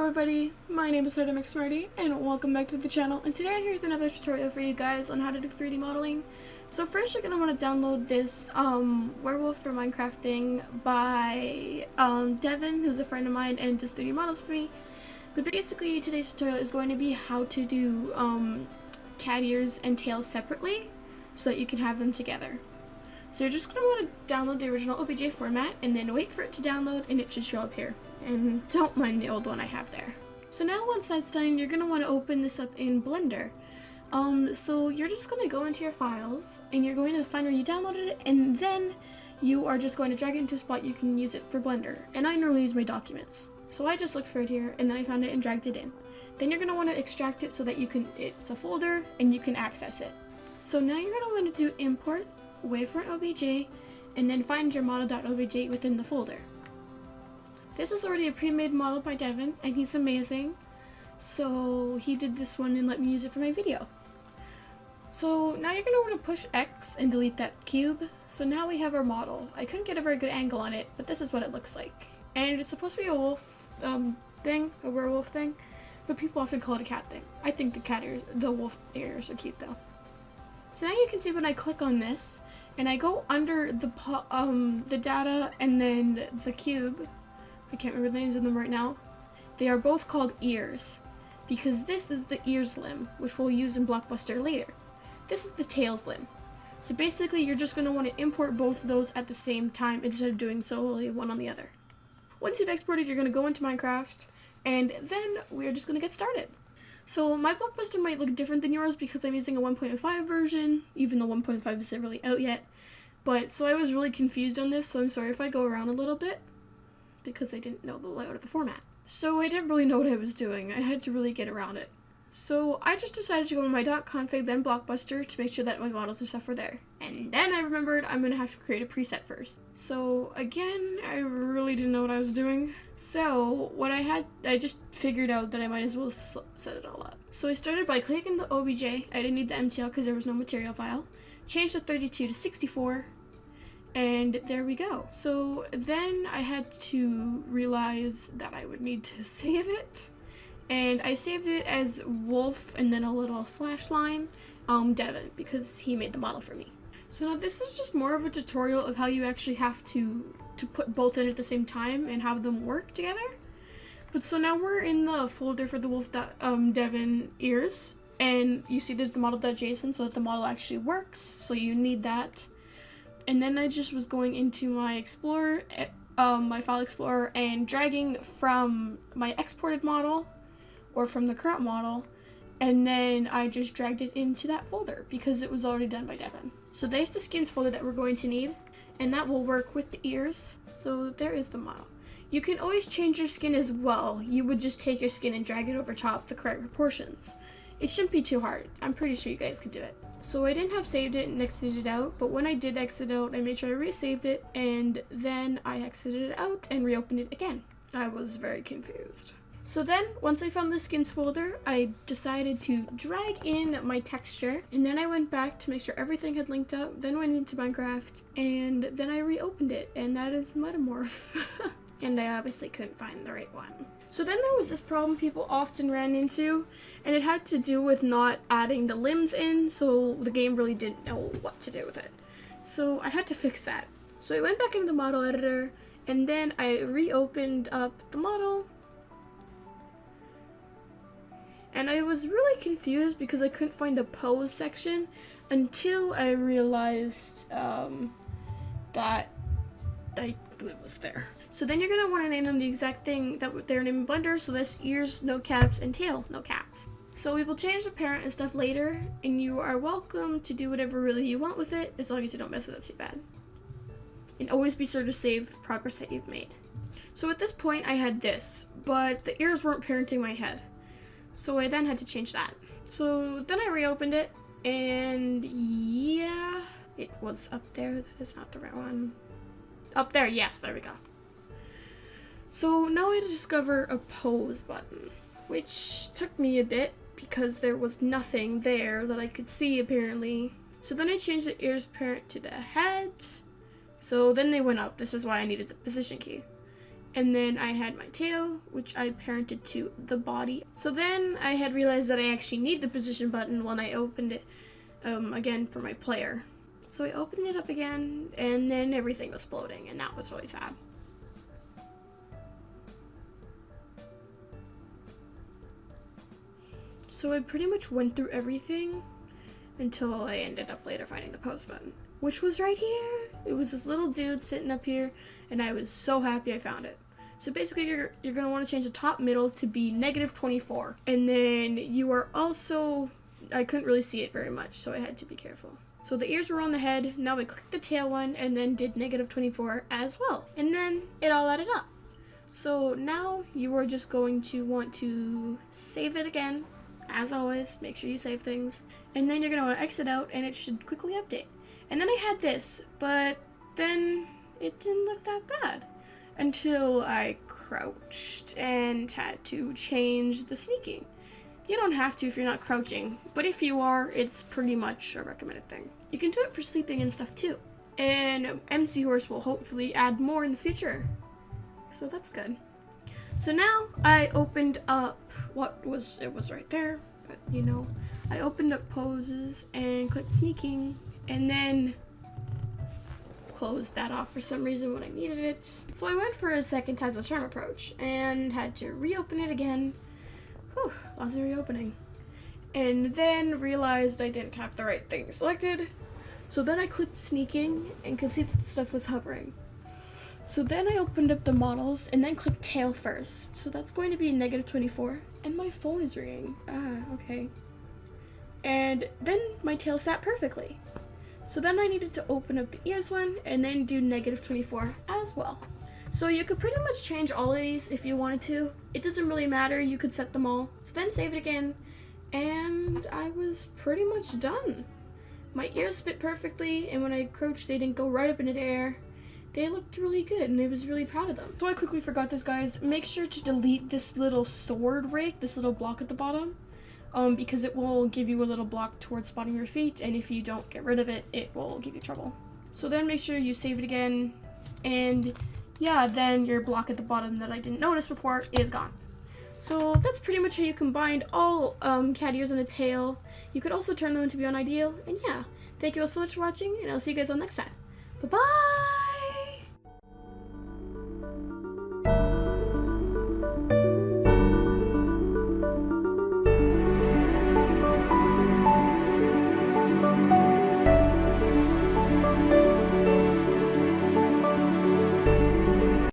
everybody, my name is My Smexi and welcome back to the channel, and today I'm here with another tutorial for you guys on how to do 3D modeling. So first you're going to want to download this werewolf for Minecraft thing by Devin, who's a friend of mine and does 3D models for me. But basically today's tutorial is going to be how to do cat ears and tails separately so that you can have them together. So you're just going to want to download the original OBJ format and then wait for it to download and it should show up here. And don't mind the old one I have there. So now once that's done, you're going to want to open this up in Blender. So you're just going to go into your files and you're going to find where you downloaded it, and then you are just going to drag it into a spot you can use it for Blender. And I normally use my documents. So I just looked for it here and then I found it and dragged it in. Then you're going to want to extract it so that it's a folder and you can access it. So now you're going to want to do import, wait for an OBJ, and then find your model.obj within the folder. This is already a pre-made model by Devin, and he's amazing. So he did this one and let me use it for my video. So now you're going to want to push X and delete that cube. So now we have our model. I couldn't get a very good angle on it, but this is what it looks like. And it's supposed to be a wolf thing, a werewolf thing, but people often call it a cat thing. I think the wolf ears are cute though. So now you can see when I click on this, and I go under the data and then the cube. I can't remember the names of them right now. They are both called ears, because this is the ears limb, which we'll use in Blockbuster later. This is the tails limb. So basically you're just going to want to import both of those at the same time instead of doing solely one on the other. Once you've exported, you're going to go into Minecraft, and then we're just going to get started. So my Blockbuster might look different than yours because I'm using a 1.5 version, even though 1.5 isn't really out yet. But so I was really confused on this, so I'm sorry if I go around a little bit, because I didn't know the layout of the format. So I didn't really know what I was doing. I had to really get around it. So I just decided to go to my .config, then Blockbuster, to make sure that my models and stuff were there. And then I remembered I'm going to have to create a preset first. So again, I really didn't know what I was doing. So what I just figured out that I might as well set it all up. So I started by clicking the OBJ. I didn't need the MTL because there was no material file. Changed the 32 to 64. And there we go. So then I had to realize that I would need to save it. And I saved it as wolf and then a little slash line, Devin, because he made the model for me. So now this is just more of a tutorial of how you actually have to put both in at the same time and have them work together. But so now we're in the folder for the wolf Devin ears, and you see there's the model.json so that the model actually works, so you need that. And then I just was going into my Explorer, my File Explorer, and dragging from my exported model, or from the current model, and then I just dragged it into that folder because it was already done by Devin. So there's the skins folder that we're going to need, and that will work with the ears. So there is the model. You can always change your skin as well. You would just take your skin and drag it over top the correct proportions. It shouldn't be too hard. I'm pretty sure you guys could do it. So I didn't have saved it and exited out, but when I did exit out, I made sure I resaved it, and then I exited it out and reopened it again. I was very confused. So then, once I found the skins folder, I decided to drag in my texture, and then I went back to make sure everything had linked up, then went into Minecraft, and then I reopened it, and that is Metamorph. And I obviously couldn't find the right one. So then there was this problem people often ran into, and it had to do with not adding the limbs in, so the game really didn't know what to do with it. So I had to fix that. So I went back into the model editor, and then I reopened up the model. And I was really confused because I couldn't find a pose section until I realized that it was there. So then you're going to want to name them the exact thing that they're named in Blender, so that's ears, no caps, and tail, no caps. So we will change the parent and stuff later, and you are welcome to do whatever really you want with it, as long as you don't mess it up too bad. And always be sure to save progress that you've made. So at this point I had this, but the ears weren't parenting my head. So I then had to change that. So then I reopened it, and yeah, it was up there. That is not the right one. Up there, yes, there we go. So now I had to discover a pose button, which took me a bit because there was nothing there that I could see apparently. So then I changed the ears parent to the head. So then they went up. This is why I needed the position key. And then I had my tail, which I parented to the body. So then I had realized that I actually need the position button when I opened it again for my player. So I opened it up again, and then everything was floating, and that was really sad. So I pretty much went through everything until I ended up later finding the pause button, which was right here. It was this little dude sitting up here, and I was so happy I found it. So basically you're going to want to change the top middle to be -24. And then you are also, I couldn't really see it very much, so I had to be careful. So the ears were on the head. Now I clicked the tail one and then did -24 as well. And then it all added up. So now you are just going to want to save it again. As always, make sure you save things. And then you're going to want to exit out and it should quickly update. And then I had this, but then it didn't look that bad until I crouched and had to change the sneaking. You don't have to if you're not crouching, but if you are, it's pretty much a recommended thing. You can do it for sleeping and stuff too. And MC Horse will hopefully add more in the future. So that's good. So now I opened up it was right there, but you know, I opened up poses and clicked sneaking and then closed that off for some reason when I needed it. So I went for a second time the charm approach and had to reopen it again. Whew, lots of reopening. And then realized I didn't have the right thing selected. So then I clicked sneaking and could see that the stuff was hovering. So then I opened up the models and then clicked tail first. So that's going to be -24. And my phone is ringing. Okay. And then my tail sat perfectly. So then I needed to open up the ears one and then do -24 as well. So you could pretty much change all of these if you wanted to. It doesn't really matter, you could set them all. So then save it again, and I was pretty much done. My ears fit perfectly, and when I crouched, they didn't go right up into the air. They looked really good, and I was really proud of them. So I quickly forgot this, guys. Make sure to delete this little sword rake, this little block at the bottom, because it will give you a little block towards spotting your feet, and if you don't get rid of it, it will give you trouble. So then make sure you save it again, and yeah, then your block at the bottom that I didn't notice before is gone. So that's pretty much how you combined all cat ears and a tail. You could also turn them into be unideal, and yeah, thank you all so much for watching, and I'll see you guys all next time. Bye-bye!